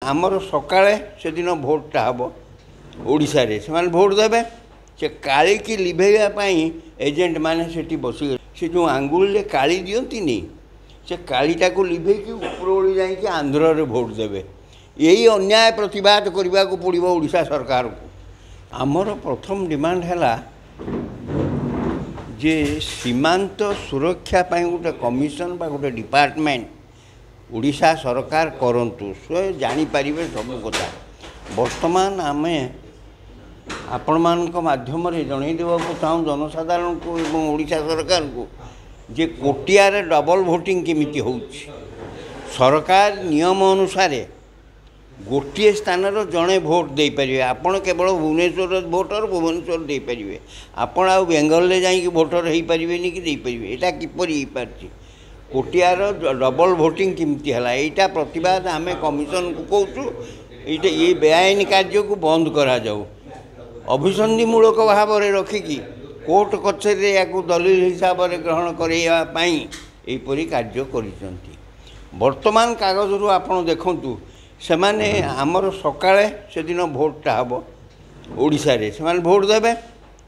आमर सकाळे से दिन भोटा हम ओडिशा रे से भोट देवे से काली की लिभेवाई एजेंट मैंने से बस से जो आंगुल काली दियंती से कालीटा को लिभेक ऊपर ओड़ी जाकि आंध्र रे भोट देवे यही अन्याय प्रतिवाद करने को पड़ो ओडिशा सरकार को। आमर प्रथम डिमांड है जे सीमांत सुरक्षा गोटे कमिशन बा गोटे डिपार्टमेंट ओडिशा सरकार करंतु से जानीपर सब कथा। वर्तमान आम आपण मान माध्यम जन देवाक चाहूँ जनसाधारण को एवं ओडिशा सरकार को जे कोटियार डबल भोटिंग केमिति होउछि। सरकार नियम अनुसार गोटे स्थान जड़े भोट दे पारे आपण केवल भुवनेश्वर भोटर भुवनेश्वर दे पारे आपण आ बेंगल ले जाई भोटर हो पारे कि दे पारे एटा किपर हो पार्टी कोटियार डबल भोटिंग केमती है यहाँ प्रतिवाद आम कमिशन को कहूँ ये बेआईन कार्य को बंद करा जाऊ अभिसंधिमूलक भाव में रखिकी कोर्ट कचेरी या दलील हिसाब से ग्रहण करने यहपरी कार्य करिसेंती। वर्तमान कागज रू आपण देखंतु से माने आमर सकाळे से दिन भोटा हम ओडिशा रे से भोट देवे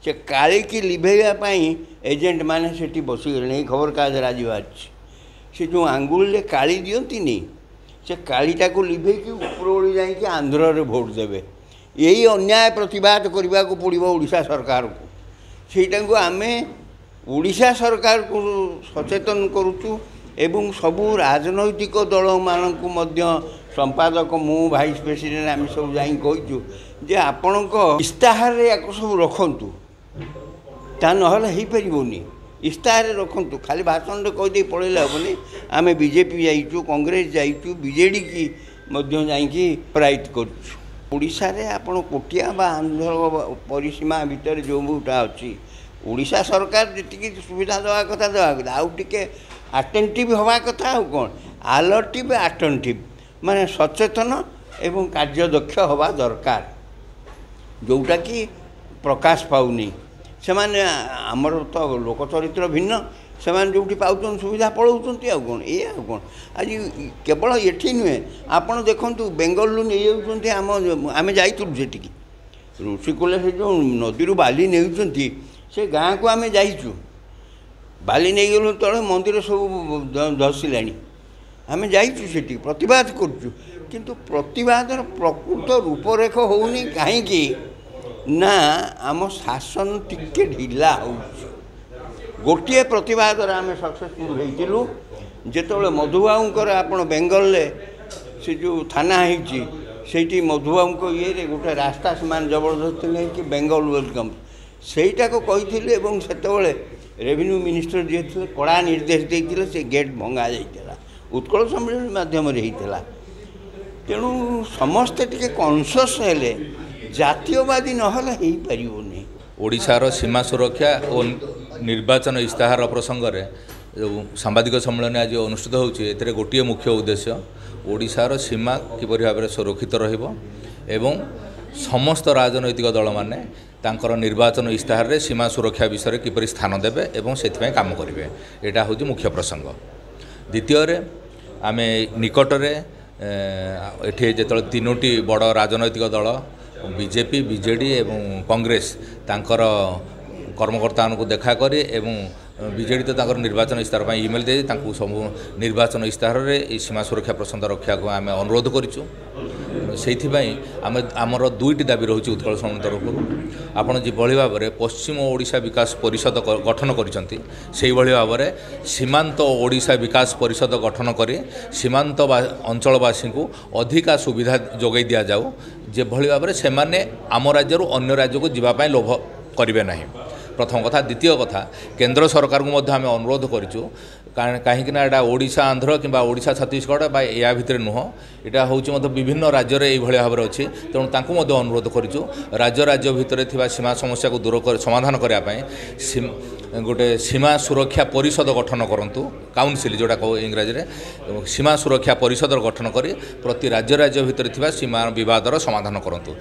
से काली की लिभेवाई एजेंट मैंने से बसीगले खबर कागज राजी बाहर से जो आंगुल काली दियंती से कालीटा को लिभेक ऊपर ओड़ी जाकि आंध्र रे भोट देवे यही अन्याय प्रतिवाद करने को पड़ो ओडिशा सरकार को। सेटा को आम ओडिशा सरकार को सचेतन करुचु एवं सबू राजनैतिक दल मानक संपादक मु भाइस प्रेसिडेंट आम सब जाई कहीचु जे आपण इस्ताहार सब रखु ता ना हो पारनी इस्ताहार रखु खाली भाषण कहीदे पड़े हेनी आम बीजेपी जाइचु कांग्रेस जाइचु बीजेडी की जाकि प्रायित करुचु। ओडिशा रे आपण कोटिया बा आंध्र परिसीमा भितर जो बूटा अच्छी ओडिशा सरकार जी सुविधा देवा कथा देवा आउ टे आटेंटिव हवा कथा आउ कौन आलर्टिव आटेंटिव माने सचेतन एवं कार्यदक्ष हवा दरकार जोटा कि प्रकाश पाउनी से माने आमर तो लोक चरित्र भिन्न से जो पाँच सुविधा पढ़ाऊँ आउ कौन ये आउ कौन आज केवल ये नुहे आपड़ देखूँ बेंगलुरु नहीं आम आम जाइलु से ऋषिकूल से जो नदी बाली नहीं से गाँ को आम जाइचु बाली नहीं गलु तले मंदिर सब धसला आम जाइचु से प्रतिवाद करुचु किंतु प्रतिवादर प्रकृत रूपरेख होनी कहीं ना आम शासन टिके ढिला हो गोटे प्रतिवाद आम सक्सेसफुल होइतिलु जेतबेले मधुबाबूंकर आपण बेंगल से जो थाना होती मधुबाबू ये गोटे रास्ता से जबरदस्ती नहीं कि बेंगल वेलकम सेटा को कही से रेवेन्यू मिनिस्टर जी थे कड़ा निर्देश देते से गेट भंगा जाता उत्कल सम्मेलन माध्यम होता तेणु समस्ते टे कनसीयस हेले जातीयवादी नहले हो पारनी। ओडिशार सीमा सुरक्षा और निर्वाचन इस्ताहार प्रसंग में जो सांबादिक सम्मेलन आज अनुष्ठित होती गोटे मुख्य उद्देश्य ओडिशार सीमा किपरि भाव में सुरक्षित रहिबो एवं समस्त राजनैतिक दल माने तांकर निर्वाचन इस्ताहार रे सीमा सुरक्षा विषय किपरि स्थान देबे एवं सेथिपై काम करिवे एटा होची मुख्य प्रसंग। द्वितीय रे आमे निकट रे एठी जेतल तीनोटी बड़ राजनैतिक दल बीजेपी बीजेडी एवं कांग्रेस तांकर कर्मकर्ता को देखा करे एवं बीजेडी तो तांकर निर्वाचन इस्ताहार पर इमेल दे सब निर्वाचन इस्ताहार रे सीमा सुरक्षा प्रसंग रक्षा को आम अनुरोध करूँ से आमर दुईटी दाबी रही उत्कल सम्मेलन तरफ आपड़ जो भाव में पश्चिम ओडिशा विकास परिषद गठन कर भाव में सीमांत ओडिशा विकास परिषद गठन कर सीमांत अंचलवासी को अधिका सुविधा जोगाई दि जाऊ जे भाव में से आम राज्य अन्य राज्य को जीवाई लोभ करेंगे ना प्रथम कथा। द्वितीय कथा केंद्र सरकार को आम अनुरोध करूँ कहीं यहाँ ओडिशा आंध्र कि ओडिशा छत्तीसगढ़ बा या भितर नुह यहाँ हूँ विभिन्न राज्य में यही भाव में अच्छी तेणु तांकु अनुरोध करूँ राज्य राज्य भितर थी सीमा समस्या को दूर समाधान करने गोटे सीमा सुरक्षा परिषद गठन करूँ काउनसिल जोटा कहो इंग्राजी में सीमा सुरक्षा परिषद गठन कर प्रति राज्य राज्य भितर थी सीमा विवादर समाधान करूँ।